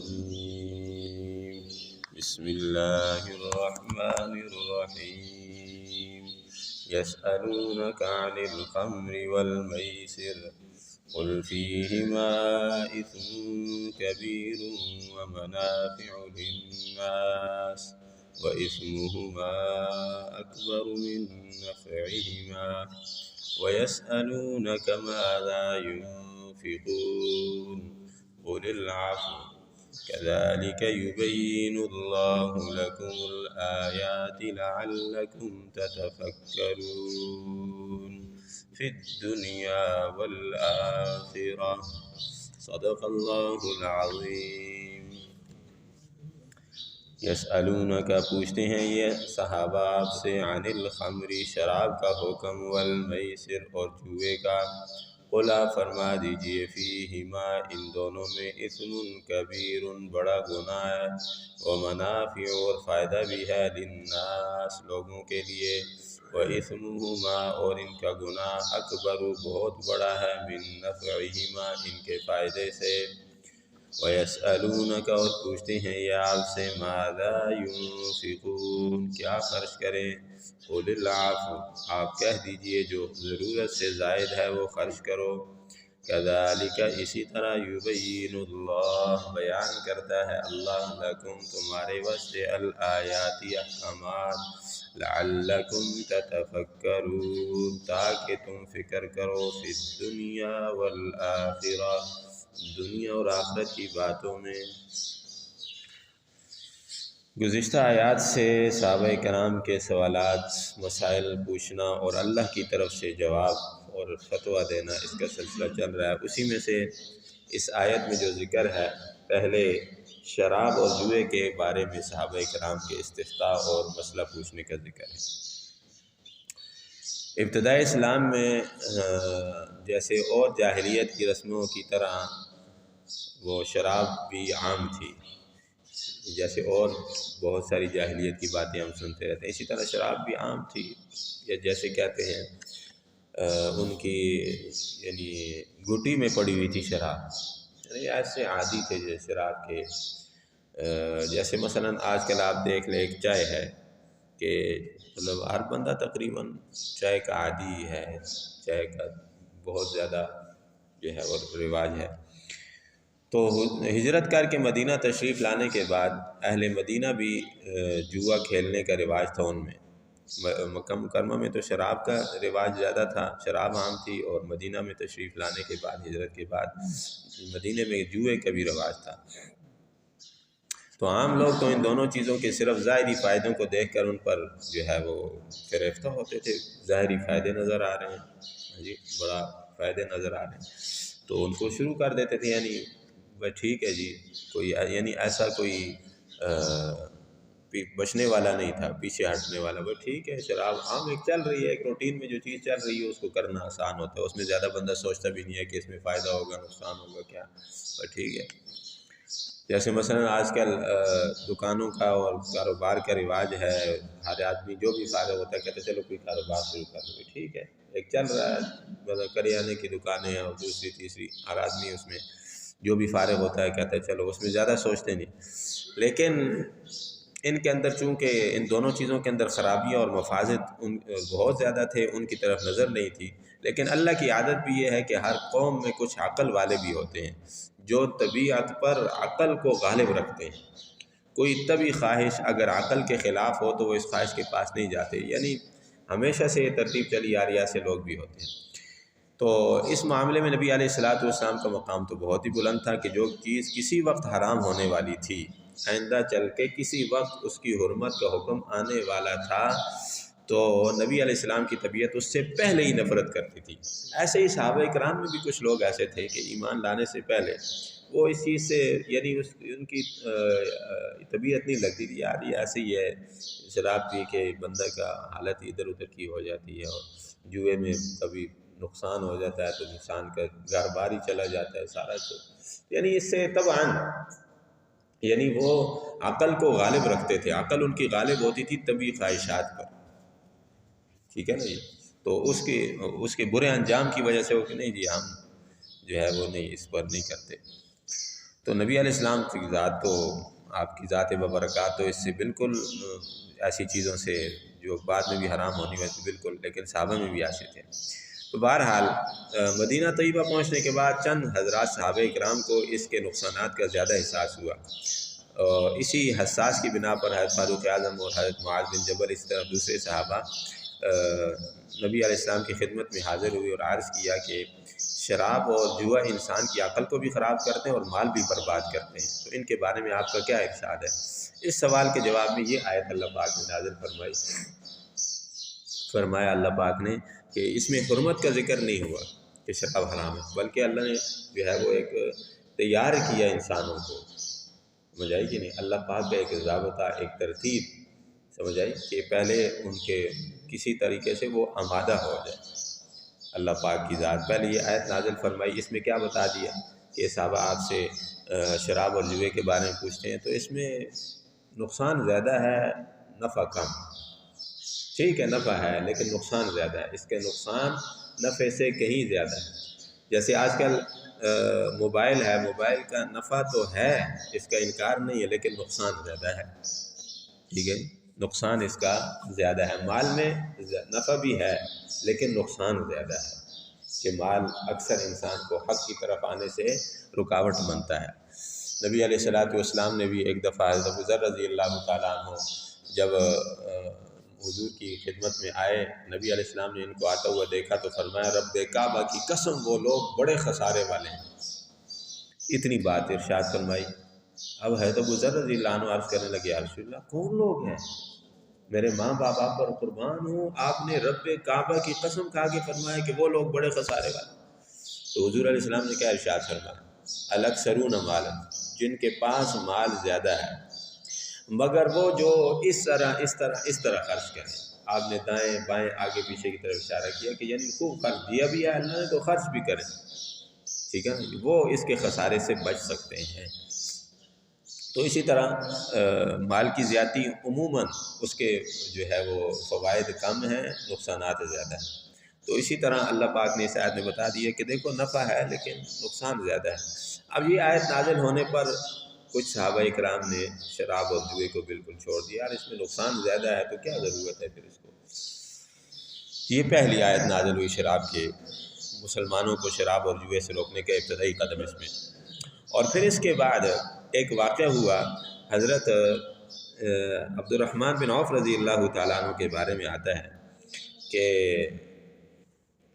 الرجيم بسم الله الرحمن الرحيم يسألونك عن الخمر والميسر قل فيهما إثم كبير ومنافع للناس وإثمهما أكبر من نفعهما ويسألونك ماذا ينفقون قل العفو كذلك يبين الله لكم الآيات لعلكم تتفكرون في الدنيا والآخرة صدق الله العظيم۔ یسألونک پوچھتے ہیں یہ صحابہ آپ سے عن الخمر شراب کا حکم والمیسر اور جوئے کا، قل آپ فرما دیجئے فیہما ان دونوں میں اثم کبیر بڑا گناہ ہے، ومنافع اور فائدہ بھی ہے للناس لوگوں کے لیے، واثمہما اور ان کا گناہ اکبر بہت بڑا ہے من نفعہما ان کے فائدے سے، وَيَسْأَلُونَكَ اور پوچھتے ہیں یہ آپ سے ماذا ينفقون کیا خرچ کریں، قُلِ الْعَفْوَ آپ کہہ دیجئے جو ضرورت سے زائد ہے وہ خرچ کرو، كَذَلِكَ اسی طرح يُبَيِّنُ اللہ بیان کرتا ہے اللہ لکم تمہارے واسطے الآیات احکامات لعلکم تتفکرون تاکہ تم فکر کرو فی الدنیا والآخرہ دنیا اور آخرت کی باتوں میں۔ گزشتہ آیات سے صحابہ کرام کے سوالات مسائل پوچھنا اور اللہ کی طرف سے جواب اور فتویٰ دینا اس کا سلسلہ چل رہا ہے، اسی میں سے اس آیت میں جو ذکر ہے پہلے شراب اور جوئے کے بارے میں صحابہ کرام کے استفتاء اور مسئلہ پوچھنے کا ذکر ہے۔ ابتدائی اسلام میں جیسے اور جاہلیت کی رسموں کی طرح وہ شراب بھی عام تھی، جیسے اور بہت ساری جاہلیت کی باتیں ہم سنتے رہتے ہیں، اسی طرح شراب بھی عام تھی، یا جیسے کہتے ہیں ان کی یعنی گھٹی میں پڑی ہوئی تھی شراب، یعنی ایسے عادی تھے جیسے شراب کے، جیسے مثلا آج کل آپ دیکھ لیں ایک چائے ہے کہ مطلب ہر بندہ تقریباً چائے کا عادی ہے، چائے کا بہت زیادہ جو ہے وہ رواج ہے۔ تو ہجرت کر کے مدینہ تشریف لانے کے بعد اہل مدینہ بھی جوا کھیلنے کا رواج تھا ان میں، مکہ مکرمہ میں تو شراب کا رواج زیادہ تھا، شراب عام تھی، اور مدینہ میں تشریف لانے کے بعد ہجرت کے بعد مدینہ میں جوئے کا بھی رواج تھا۔ تو عام لوگ تو ان دونوں چیزوں کے صرف ظاہری فائدوں کو دیکھ کر ان پر جو ہے وہ فریفتہ ہوتے تھے، ظاہری فائدے نظر آ رہے ہیں جی، بڑا فائدے نظر آ رہے ہیں تو ان کو شروع کر دیتے تھے، یعنی بھائی ٹھیک ہے جی، کوئی یعنی ایسا کوئی بچنے والا نہیں تھا، پیچھے ہٹنے والا، بھائی ٹھیک ہے شراب عام ایک چل رہی ہے، ایک روٹین میں جو چیز چل رہی ہے اس کو کرنا آسان ہوتا ہے، اس میں زیادہ بندہ سوچتا بھی نہیں ہے کہ اس میں فائدہ ہوگا نقصان ہوگا کیا، بھائی ٹھیک ہے۔ جیسے مثلا آج کل دکانوں کا اور کاروبار کا رواج ہے، ہر آدمی جو بھی فارغ ہوتا ہے کہتے ہیں چلو کوئی کاروبار شروع کر دو، ٹھیک ہے، ایک چل رہا ہے، مطلب کریانے کی دکانیں اور دوسری تیسری، ہر آدمی اس میں جو بھی فارغ ہوتا ہے کہتا ہے چلو، اس میں زیادہ سوچتے نہیں، لیکن ان کے اندر چونکہ ان دونوں چیزوں کے اندر خرابیاں اور مفاسد بہت زیادہ تھے، ان کی طرف نظر نہیں تھی، لیکن اللہ کی عادت بھی یہ ہے کہ ہر قوم میں کچھ عقل والے بھی ہوتے ہیں جو طبیعت پر عقل کو غالب رکھتے ہیں، کوئی طبی خواہش اگر عقل کے خلاف ہو تو وہ اس خواہش کے پاس نہیں جاتے، یعنی ہمیشہ سے یہ ترتیب چلی آ رہی ہے، ایسے لوگ بھی ہوتے ہیں۔ تو اس معاملے میں نبی علیہ السلام کا مقام تو بہت ہی بلند تھا کہ جو چیز کسی وقت حرام ہونے والی تھی، آئندہ چل کے کسی وقت اس کی حرمت کا حکم آنے والا تھا، تو نبی علیہ السلام کی طبیعت اس سے پہلے ہی نفرت کرتی تھی۔ ایسے ہی صحابہ کرام میں بھی کچھ لوگ ایسے تھے کہ ایمان لانے سے پہلے وہ اس چیز سے یعنی ان کی طبیعت نہیں لگتی تھی، یار یہ ایسے ہی ہے، شراب پی کے بندہ کا حالت ادھر ادھر کی ہو جاتی ہے، اور جوئے میں کبھی نقصان ہو جاتا ہے تو انسان کا گھر بار ہی چلا جاتا ہے سارا، تو یعنی اس سے طبعاً یعنی وہ عقل کو غالب رکھتے تھے، عقل ان کی غالب ہوتی تھی طبی خواہشات پر، ٹھیک ہے نا جی، تو اس کے برے انجام کی وجہ سے وہ کہ نہیں جی ہم جو ہے وہ نہیں اس پر نہیں کرتے۔ تو نبی علیہ السلام کی ذات تو آپ کی ذات ببرکات تو اس سے بالکل ایسی چیزوں سے جو بعد میں بھی حرام ہونی ہوئی تھی بالکل، لیکن صحابہ میں بھی ایسے تھے۔ تو بہرحال مدینہ طیبہ پہنچنے کے بعد چند حضرات صحابہ کرام کو اس کے نقصانات کا زیادہ احساس ہوا، اور اسی حساس کی بنا پر حضرت فاروق اعظم اور حضرت معاذ بن جبل اس طرح دوسرے صحابہ نبی علیہ السلام کی خدمت میں حاضر ہوئے اور عرض کیا کہ شراب اور جوا انسان کی عقل کو بھی خراب کرتے ہیں اور مال بھی برباد کرتے ہیں، تو ان کے بارے میں آپ کا کیا ارشاد ہے؟ اس سوال کے جواب میں یہ آیت اللہ پاک نے نازل فرمایا اللہ پاک نے کہ اس میں حرمت کا ذکر نہیں ہوا کہ شراب حرام ہے، بلکہ اللہ نے جو ہے وہ ایک تیار کیا انسانوں کو، سمجھ آئی کہ نہیں؟ اللہ پاک کا ایک ضابطہ، ایک ترتیب، سمجھ آئی کہ پہلے ان کے کسی طریقے سے وہ آمادہ ہو جائے۔ اللہ پاک کی ذات پہلے یہ آیت نازل فرمائی، اس میں کیا بتا دیا کہ صحابہ آپ سے شراب اور جوے کے بارے میں پوچھتے ہیں، تو اس میں نقصان زیادہ ہے، نفع کم۔ ٹھیک ہے نفع ہے لیکن نقصان زیادہ ہے، اس کے نقصان نفع سے کہیں زیادہ ہے۔ جیسے آج کل موبائل ہے، موبائل کا نفع تو ہے، اس کا انکار نہیں ہے، لیکن نقصان زیادہ ہے، ٹھیک ہے، نقصان اس کا زیادہ ہے۔ مال میں نفع بھی ہے لیکن نقصان زیادہ ہے کہ مال اکثر انسان کو حق کی طرف آنے سے رکاوٹ بنتا ہے۔ نبی علیہ الصلوۃ والسلام نے بھی ایک دفعہ حضرت ابو ذر رضی اللہ تعالیٰ عنہ جب حضور کی خدمت میں آئے، نبی علیہ السلام نے ان کو آتا ہوا دیکھا تو فرمایا رب کعبہ کی قسم وہ لوگ بڑے خسارے والے ہیں، اتنی بات ارشاد فرمائی۔ اب حضرت ابو ذر رضی اللہ عنہ عرض کرنے لگے یا رسول اللہ کون لوگ ہیں؟ میرے ماں باپ آپ پر قربان ہوں، آپ نے رب کعبہ کی قسم کھا کے فرمایا کہ وہ لوگ بڑے خسارے والے۔ تو حضور علیہ السلام نے کیا ارشاد فرمایا؟ الاکثرون مالا، جن کے پاس مال زیادہ ہے، مگر وہ جو اس طرح خرچ کریں۔ آپ نے دائیں بائیں آگے پیچھے کی طرف اشارہ کیا کہ یعنی خوب خرچ دیا بھی ہے اللہ نے تو خرچ بھی کریں، ٹھیک ہے، وہ اس کے خسارے سے بچ سکتے ہیں۔ تو اسی طرح مال کی زیادتی عموماً اس کے جو ہے وہ فوائد کم ہیں، نقصانات زیادہ ہیں۔ تو اسی طرح اللہ پاک نے اس آیت میں بتا دیا کہ دیکھو نفع ہے لیکن نقصان زیادہ ہے۔ اب یہ آیت نازل ہونے پر کچھ صحابہ کرام نے شراب اور جوئے کو بالکل چھوڑ دیا، یار اس میں نقصان زیادہ ہے تو کیا ضرورت ہے پھر اس کو۔ یہ پہلی آیت نازل ہوئی شراب کے، مسلمانوں کو شراب اور جوئے سے روکنے کا ابتدائی قدم اس میں۔ اور پھر اس کے بعد ایک واقعہ ہوا، حضرت عبد الرحمن بن عوف رضی اللہ تعالیٰ عنہ کے بارے میں آتا ہے کہ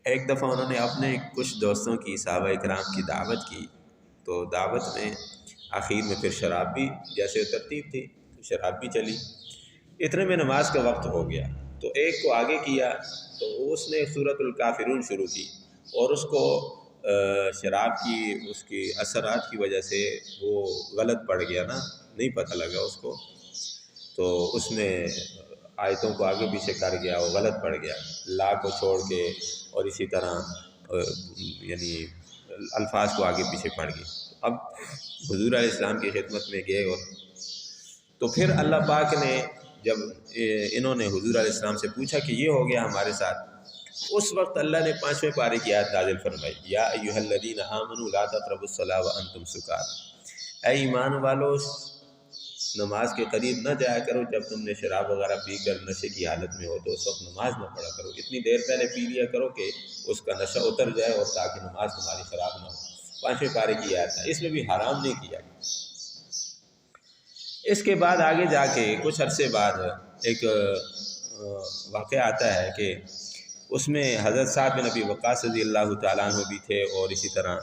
ایک دفعہ انہوں نے اپنے کچھ دوستوں کی صحابہ کرام کی دعوت کی، تو دعوت میں آخر میں پھر شراب بھی جیسے ترتیب تھی تو شراب بھی چلی۔ اتنے میں نماز کا وقت ہو گیا تو ایک کو آگے کیا تو اس نے سورۃ الکافرون شروع کی، اور اس کو شراب کی اس کی اثرات کی وجہ سے وہ غلط پڑ گیا نا، نہیں پتہ لگا اس کو، تو اس میں آیتوں کو آگے پیچھے کر گیا، وہ غلط پڑ گیا، لا کو چھوڑ کے، اور اسی طرح یعنی الفاظ کو آگے پیچھے پڑ گئی۔ اب حضور علیہ السلام کی خدمت میں گئے، اور تو پھر اللہ پاک نے جب انہوں نے حضور علیہ السلام سے پوچھا کہ یہ ہو گیا ہمارے ساتھ، اس وقت اللہ نے 5ویں پارے کی آیت نازل فرمائی، یا ایھا الذین آمنوا لا تقربوا الصلاۃ وانتم سکارى، اے ایمان والو نماز کے قریب نہ جایا کرو جب تم نے شراب وغیرہ پی کر نشے کی حالت میں ہو، تو اس وقت نماز نہ پڑھا کرو، اتنی دیر پہلے پی لیا کرو کہ اس کا نشہ اتر جائے اور تاکہ نماز تمہاری خراب نہ ہو۔ 5ویں پارے کی آیت ہے، اس میں بھی حرام نہیں کیا۔ اس کے بعد آگے جا کے کچھ عرصے بعد ایک واقعہ آتا ہے کہ اس میں حضرت سعد بن ابی وقاص رضی اللہ تعالیٰ عنہ بھی تھے، اور اسی طرح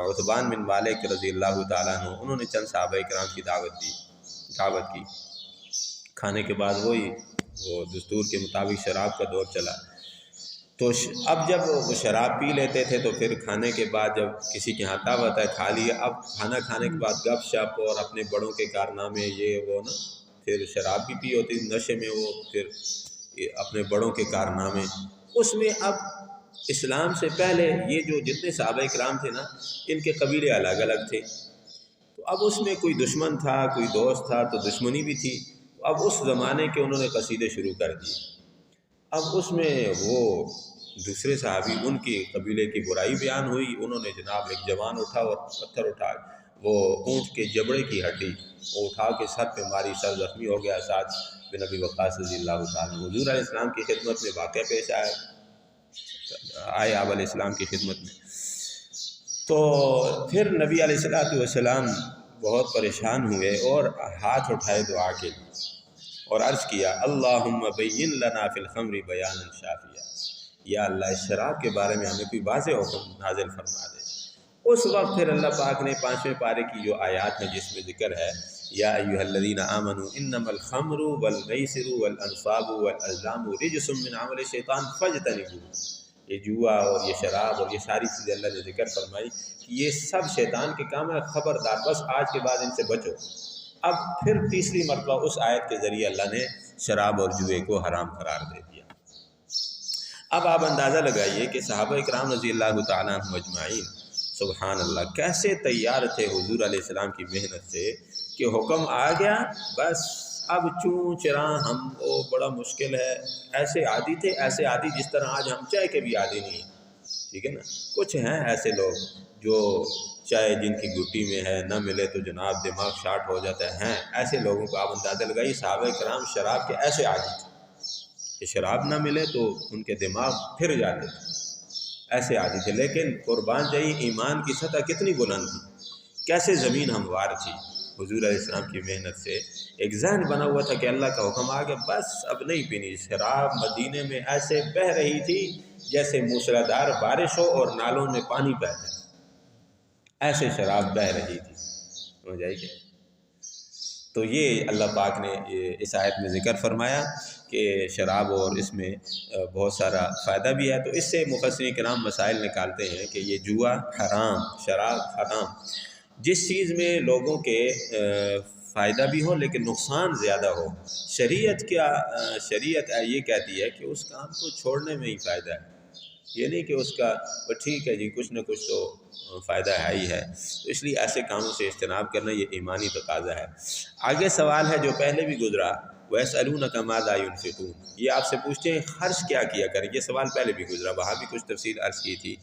عتبان بن مالک رضی اللہ تعالیٰ عنہ، انہوں نے چند صحابہ کرام کی دعوت کی۔ کھانے کے بعد وہ دستور کے مطابق شراب کا دور چلا، تو اب جب وہ شراب پی لیتے تھے تو پھر کھانے کے بعد جب کسی کے ہاں دعوت ہے کھا لیا، اب کھانا کھانے کے بعد گپ شپ اور اپنے بڑوں کے کارنامے یہ وہ نا، پھر شراب بھی پی ہوتی نشے میں، وہ پھر اپنے بڑوں کے کارنامے، اس میں اب اسلام سے پہلے یہ جو جتنے صحابہ کرام تھے نا، ان کے قبیلے الگ الگ تھے، تو اب اس میں کوئی دشمن تھا کوئی دوست تھا تو دشمنی بھی تھی، اب اس زمانے کے انہوں نے قصیدے شروع کر دیے۔ اب اس میں وہ دوسرے صحابی ان کی قبیلے کی برائی بیان ہوئی، انہوں نے جناب ایک جوان اٹھا اور پتھر اٹھا وہ اونٹ کے جبڑے کی ہڈی وہ اٹھا کے سر پہ ماری، سر زخمی ہو گیا۔ سعد بن ابی وقاص رضی اللہ تعالیٰ حضور علیہ السلام کی خدمت میں واقعہ پیش آئے آپ علیہ السلام کی خدمت میں۔ تو پھر نبی علیہ السلام بہت پریشان ہوئے اور ہاتھ اٹھائے دعا کے لیے اور عرض کیا اللہم بین لنا فی الخمر بیانا شافیا، یا اللہ اس شراب کے بارے میں ہمیں کوئی واضح حکم نازل فرما دے۔ اس وقت پھر اللہ پاک نے 5ویں پارے کی جو آیات میں جس میں ذکر ہے یا ایھا الذین آمنوا انما الخمر والمیسر والانصاب والازلام رجس من عمل الشیطان فاجتنبوہ، یہ جوا اور یہ شراب اور یہ ساری چیزیں اللہ نے ذکر فرمائی کہ یہ سب شیطان کے کام ہے، خبردار بس آج کے بعد ان سے بچو۔ اب پھر تیسری مرتبہ اس آیت کے ذریعے اللہ نے شراب اور جوئے کو حرام قرار دے دیا۔ اب آپ اندازہ لگائیے کہ صحابہ اکرام رضی اللہ تعالیٰ عنہم اجمعین سبحان اللہ کیسے تیار تھے حضور علیہ السلام کی محنت سے کہ حکم آ گیا بس اب چوں چراں ہم وہ بڑا مشکل ہے، ایسے عادی تھے، ایسے عادی جس طرح آج ہم چائے کے بھی عادی نہیں ہیں، ٹھیک ہے نا۔ کچھ ہیں ایسے لوگ جو چائے جن کی گٹی میں ہے نہ ملے تو جناب دماغ شارٹ ہو جاتا ہے، ایسے لوگوں کو آپ اندازہ لگائیے صحابہ کرام شراب کے ایسے عادی تھے کہ شراب نہ ملے تو ان کے دماغ پھر جاتے تھے، ایسے عادی تھے۔ لیکن قربان جائیے ایمان کی سطح کتنی بلند تھی، کیسے زمین ہموار تھی حضور علیہ السلام کی محنت سے۔ ایک ذہن بنا ہوا تھا کہ اللہ کا حکم آ گیا بس اب نہیں پینی شراب۔ مدینے میں ایسے بہہ رہی تھی جیسے موسلادھار بارش ہو اور نالوں میں پانی بہتا ہے، ایسے شراب بہہ رہی تھی، سمجھ آئی کہ۔ تو یہ اللہ پاک نے اس آیت میں ذکر فرمایا کہ شراب اور اس میں بہت سارا فائدہ بھی ہے۔ تو اس سے مفسرین کرام مسائل نکالتے ہیں کہ یہ جوا حرام، شراب حرام، جس چیز میں لوگوں کے فائدہ بھی ہو لیکن نقصان زیادہ ہو۔ شریعت یہ کہتی ہے کہ اس کام کو چھوڑنے میں ہی فائدہ ہے، یہ نہیں کہ اس کا ٹھیک ہے جی کچھ نہ کچھ تو فائدہ ہے ہی ہے، تو اس لیے ایسے کاموں سے اجتناب کرنا یہ ایمانی تقاضا ہے۔ آگے سوال ہے جو پہلے بھی گزرا وَيَسْأَلُونَكَ مَاذَا يُنْفِقُونَ، یہ آپ سے پوچھتے ہیں خرچ کیا کیا کریں، یہ سوال پہلے بھی گزرا، وہاں بھی کچھ تفصیل عرض کی تھی۔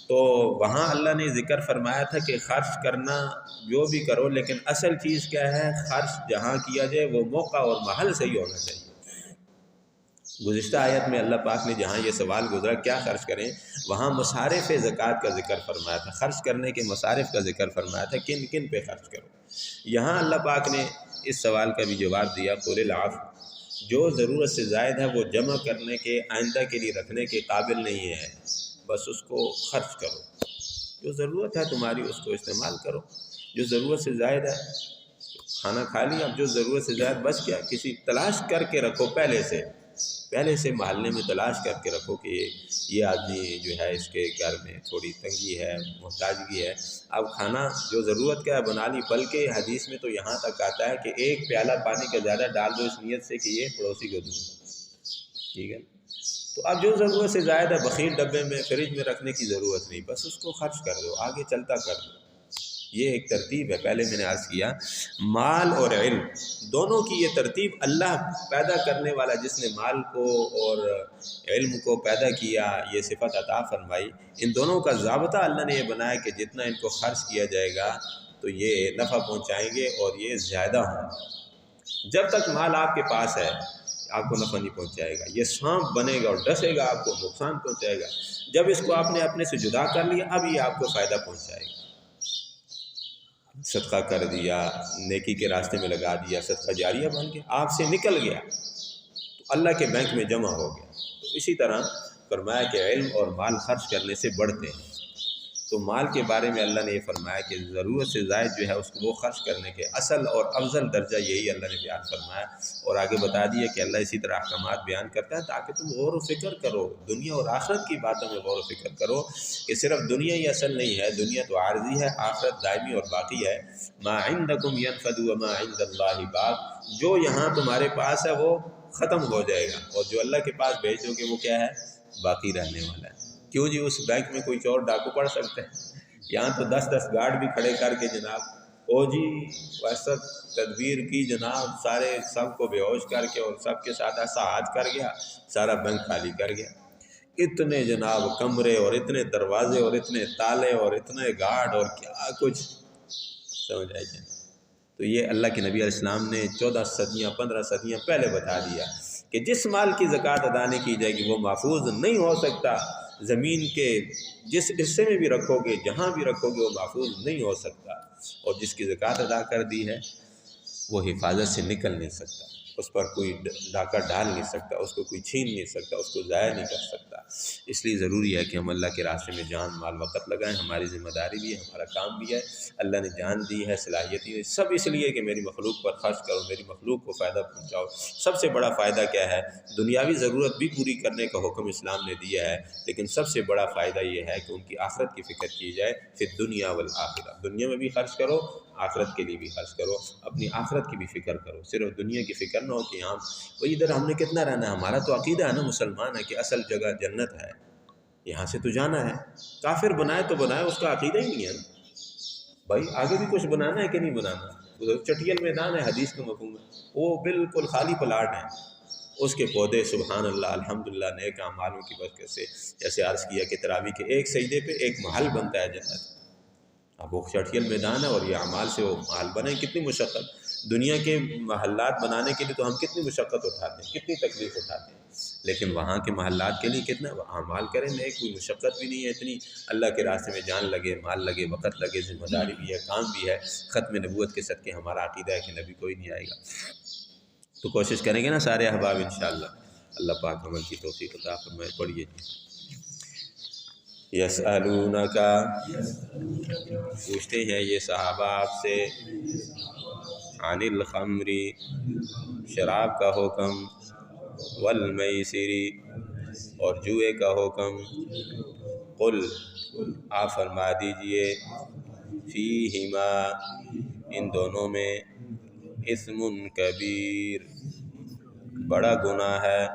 تو وہاں اللہ نے ذکر فرمایا تھا کہ خرچ کرنا جو بھی کرو لیکن اصل چیز کیا ہے، خرچ جہاں کیا جائے وہ موقع اور محل سے ہی ہونا چاہیے۔ گزشتہ آیت میں اللہ پاک نے جہاں یہ سوال گزرا کیا خرچ کریں، وہاں مصارف زکوٰۃ کا ذکر فرمایا تھا، خرچ کرنے کے مصارف کا ذکر فرمایا تھا، کن کن پہ خرچ کرو۔ یہاں اللہ پاک نے اس سوال کا بھی جواب دیا قُلِ الْعَفْوَ، جو ضرورت سے زائد ہے وہ جمع کرنے کے آئندہ کے لیے رکھنے کے قابل نہیں ہے، بس اس کو خرچ کرو، جو ضرورت ہے تمہاری اس کو استعمال کرو، جو ضرورت سے زائد ہے کھانا کھا لیا، اب جو ضرورت سے زائد بس کیا کسی تلاش کر کے رکھو، پہلے سے محلے میں تلاش کر کے رکھو کہ یہ آدمی جو ہے اس کے گھر میں تھوڑی تنگی ہے، محتاجگی ہے، اب کھانا جو ضرورت کا ہے بنا لی، بلکہ حدیث میں تو یہاں تک آتا ہے کہ ایک پیالہ پانی کا زیادہ ڈال دو اس نیت سے کہ یہ پڑوسی کو دوں، ٹھیک ہے۔ تو اب جو ضرورت سے زائد ہے بخیل ڈبے میں فریج میں رکھنے کی ضرورت نہیں، بس اس کو خرچ کر دو، آگے چلتا کر دو، یہ ایک ترتیب ہے۔ پہلے میں نے عرض کیا مال اور علم دونوں کی یہ ترتیب اللہ پیدا کرنے والا جس نے مال کو اور علم کو پیدا کیا، یہ صفت عطا فرمائی، ان دونوں کا ضابطہ اللہ نے یہ بنایا کہ جتنا ان کو خرچ کیا جائے گا تو یہ نفع پہنچائیں گے اور یہ زیادہ ہوں۔ جب تک مال آپ کے پاس ہے آپ کو نفع نہیں پہنچائے گا، یہ سانپ بنے گا اور ڈسے گا، آپ کو نقصان پہنچائے گا۔ جب اس کو آپ نے اپنے سے جدا کر لیا اب یہ آپ کو فائدہ پہنچائے گا، صدقہ کر دیا، نیکی کے راستے میں لگا دیا، صدقہ جاریہ بن گیا، آپ سے نکل گیا تو اللہ کے بینک میں جمع ہو گیا۔ تو اسی طرح فرمایا کہ علم اور مال خرچ کرنے سے بڑھتے ہیں، تو مال کے بارے میں اللہ نے یہ فرمایا کہ ضرورت سے زائد جو ہے اس کو وہ خرچ کرنے کے اصل اور افضل درجہ یہی اللہ نے بیان فرمایا، اور آگے بتا دیا کہ اللہ اسی طرح احکامات بیان کرتا ہے تاکہ تم غور و فکر کرو، دنیا اور آخرت کی باتوں میں غور و فکر کرو کہ صرف دنیا ہی اصل نہیں ہے، دنیا تو عارضی ہے، آخرت دائمی اور باقی ہے۔ ما عندکم ینفد وما عند اللہ باق، جو یہاں تمہارے پاس ہے وہ ختم ہو جائے گا اور جو اللہ کے پاس بھیج دو گے وہ کیا ہے، باقی رہنے والا ہے۔ کیوں جی اس بینک میں کوئی چور ڈاکو پڑ سکتے ہیں؟ یہاں تو 10 گارڈ بھی کھڑے کر کے جناب او جی ویسا تدبیر کی جناب، سارے سب کو بے ہوش کر کے اور سب کے ساتھ ایسا حاج کر گیا، سارا بینک خالی کر گیا۔ اتنے جناب کمرے اور اتنے دروازے اور اتنے تالے اور اتنے گارڈ اور کیا کچھ، سمجھ آئی جائے. تو یہ اللہ کے نبی علیہ السلام نے 14 صدیاں 15 صدیاں پہلے بتا دیا کہ جس مال کی زکوٰۃ ادا نہیں کی جائے گی وہ محفوظ نہیں ہو سکتا. زمین کے جس حصے میں بھی رکھو گے، جہاں بھی رکھو گے، وہ محفوظ نہیں ہو سکتا. اور جس کی زکوٰۃ ادا کر دی ہے وہ حفاظت سے نکل نہیں سکتا، اس پر کوئی ڈاکہ ڈال نہیں سکتا، اس کو کوئی چھین نہیں سکتا، اس کو ضائع نہیں کر سکتا. اس لیے ضروری ہے کہ ہم اللہ کے راستے میں جان مال وقت لگائیں. ہماری ذمہ داری بھی ہے، ہمارا کام بھی ہے. اللہ نے جان دی ہے، صلاحیت دی ہے، سب اس لیے کہ میری مخلوق پر خرچ کرو، میری مخلوق کو فائدہ پہنچاؤ. سب سے بڑا فائدہ کیا ہے؟ دنیاوی ضرورت بھی پوری کرنے کا حکم اسلام نے دیا ہے، لیکن سب سے بڑا فائدہ یہ ہے کہ ان کی آخرت کی فکر کی جائے. پھر دنیا والآخرہ، دنیا میں بھی خرچ کرو، آخرت کے لیے بھی خرچ کرو، اپنی آخرت کی بھی فکر کرو. صرف دنیا کی فکر نہ ہو کہ ہاں وہی ادھر ہم نے کتنا رہنا ہے. ہمارا تو عقیدہ ہے نا، مسلمان ہے، کہ اصل جگہ جنت ہے، یہاں سے تو جانا ہے. کافر بنائے تو بنائے، اس کا عقیدہ ہی نہیں ہے نا بھائی. آگے بھی کچھ بنانا ہے کہ نہیں بنانا. ادھر چٹیل میدان ہے، حدیث کا مفہوم ہے، وہ بالکل خالی پلاٹ ہے، اس کے پودے سبحان اللہ الحمدللہ نیک اعمالوں کی برکت سے، جیسے عرض کیا کہ تراویح کے ایک سجدے پہ ایک محل بنتا ہے جنت. اب وہ چٹیل میدان ہے اور یہ اعمال سے وہ محل بنے. کتنی مشقت دنیا کے محلات بنانے کے لیے تو ہم کتنی مشقت اٹھاتے ہیں، کتنی تکلیف اٹھاتے ہیں، لیکن وہاں کے محلات کے لیے کتنا اعمال کریں گے. کوئی مشقت بھی نہیں ہے اتنی. اللہ کے راستے میں جان لگے، مال لگے، وقت لگے، ذمہ داری بھی ہے، کام بھی ہے. ختم نبوت کے صدقے ہمارا عقیدہ ہے کہ نبی کوئی نہیں آئے گا. تو کوشش کریں گے نا سارے احباب انشاءاللہ. اللہ پاک عمل کی توفیق عطا فرمائے. پڑھیے. یسألونک، پوچھتے ہیں یہ صحابہ آپ سے، عن الخمر، شراب کا حکم، والمیسر، اور جوئے کا حکم. قل، آپ فرما دیجئے، فیہما، ان دونوں میں، اثم کبیر، بڑا گناہ ہے،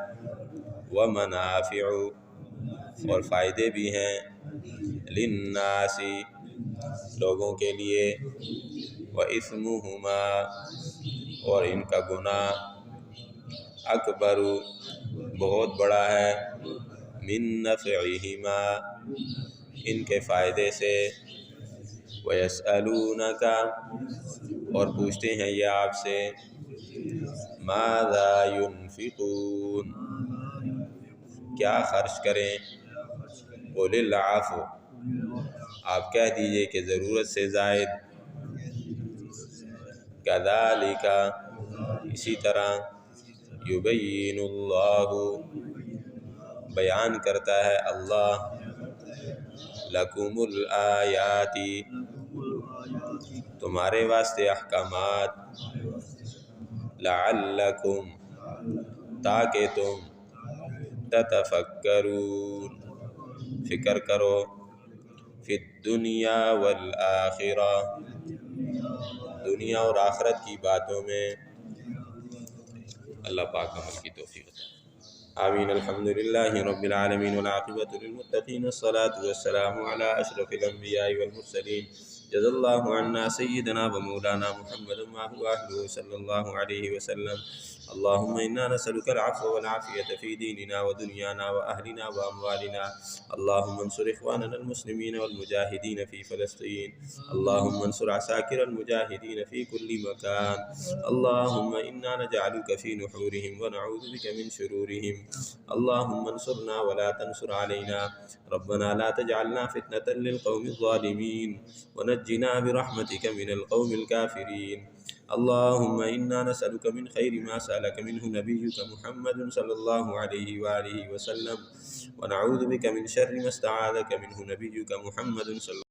ومنافع، اور فائدے بھی ہیں، للناس، لوگوں کے لیے، واسمہما، اور ان کا گناہ، اکبر، بہت بڑا ہے، من نفعہما، ان کے فائدے سے. ویسألونک، اور پوچھتے ہیں یہ آپ سے، ماذا ينفقون، کیا خرچ کریں. قل العفو، آپ کہہ دیجئے کہ ضرورت سے زائد. کذالک، اسی طرح، یبین اللہ، بیان کرتا ہے اللہ، لکم الآیات، تمہارے واسطے احکامات، لعلکم، تاکہ تم، تتفکرون، فکر کرو، فی الدنیا والآخرہ، دنیا اور آخرت کی باتوں میں. اللہ پاک عمل کی توفیق عطا. آمین. الحمدللہ رب العالمین، والعاقبۃ للمتقین، الصلاة والسلام علی اشرف الانبیاء والمرسلین. جزا اللہ عنا سیدنا و مولانا محمد وآلہ صلی اللہ علیہ وسلم. اللہم انا نسألک العفو والعافیۃ فی دیننا ودنیانا واہلنا واموالنا. اللہم انصر اخواننا المسلمین والمجاہدین فی فلسطین. اللہم انصر عساکر المجاہدین فی کل مکان. اللہم انا نجعلک فی نحورہم ونعوذ بک من شرورہم. اللہم انصرنا ولا تنصر علینا. ربنا لا تجعلنا فتنة للقوم الظالمین ونجنا برحمتک من القوم الكافرین. اللہم انا نسألک من خیر ما سألک منہ نبیک محمد صلی اللہ علیہ وآلہ وسلم ونعوذ بک من شر ما استعاذک منہ نبیک محمد صلی